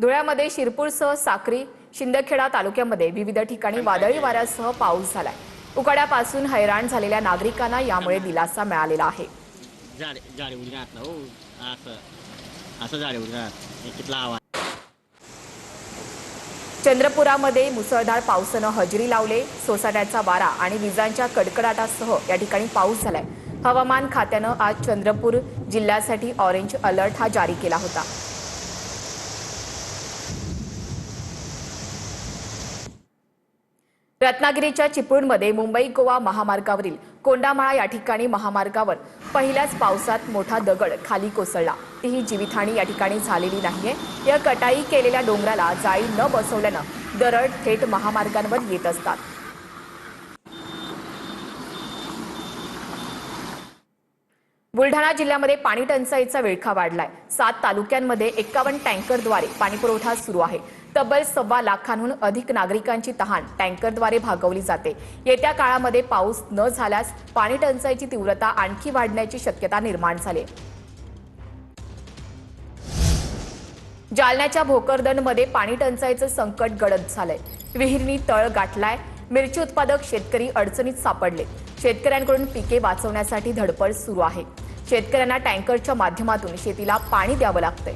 धुळ्यामध्ये शिरपूरसह साक्री, शिंदखेडा तालुक्यामध्ये विविध ठिकाणी वादळी वाऱ्यासह पाऊस झालाय। उकाड्यापासून हैराण झालेल्या नागरिकांना यामुळे दिलासा मिळालेला आहे। झाडे उडी राहत ना हो, असं झाडे उडी राहत कितला आवाज। चंद्रपुरामध्ये मुसळधार पावसानं हजेरी लावले। सोसाट्याचा वारा आणि विजांच्या कडकडाटासह या ठिकाणी पाऊस झालाय। हवामान खात्यानं आज चंद्रपूर जिल्ह्यासाठी ऑरेंज अलर्ट हा जारी केला होता। रत्नागिरीच्या चिपळूणमध्ये मुंबई गोवा महामार्गावरील कोंडामाळा या ठिकाणी महामार्गावर पहिल्याच पावसात मोठा दगड खाली कोसळला। तीही जीवितहानी या ठिकाणी झालेली नाहीये। या कटाई केलेल्या डोंगराला जाळी न बसवल्यानं दरड थेट महामार्गांवर येत असतात। बुलढाणा जिल्ह्यामध्ये पाणी टंचाईचा विळखा वाढलाय। 7 तालुक्यांमध्ये 51 टँकरद्वारे पाणीपुरवठा सुरू आहे। तब्बल 1.25 लाखांहून अधिक नागरिकांची तहान टँकरद्वारे भागवली जाते। येत्या काळामध्ये पाऊस न झाल्यास पाणी टंचाईची तीव्रता आणखी वाढण्याची शक्यता निर्माण झाली। जालन्याच्या भोकरदनमध्ये पाणी टंचाईचं संकट गडद झालंय। विहिरींनी तळ गाठलाय। मिरची उत्पादक शेतकरी अडचणीत सापडले। शेतकऱ्यांकडून पिके वाचवण्यासाठी धडपड सुरू आहे। शेतकऱ्यांना टँकरच्या माध्यमातून शेतीला पाणी द्यावं लागतंय।